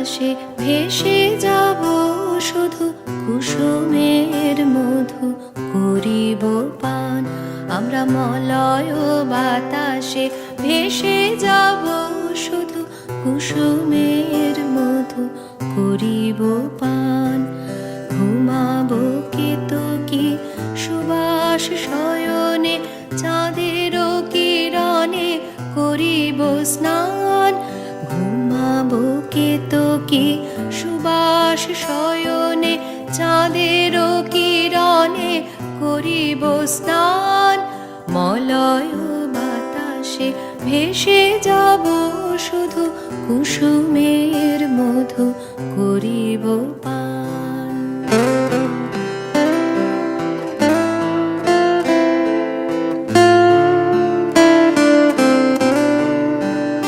বাতাসে ভেসে যাব শুধু কুসুমের মধু করিব পান। আমরা মলয় বাতাসে ভেসে যাব শুধু কুসুমের মধু করিব পান। ঘুমাবো কেতকী সুবাস শয়নে চাঁদের কিরণে করিব স্নান। ঘুমাবো কেতকী সুবাস শয়নে চাঁদের কিরণে করিব স্নান। মলয় বাতাসে ভেসে যাব শুধু কুসুমের মধু করিব পান।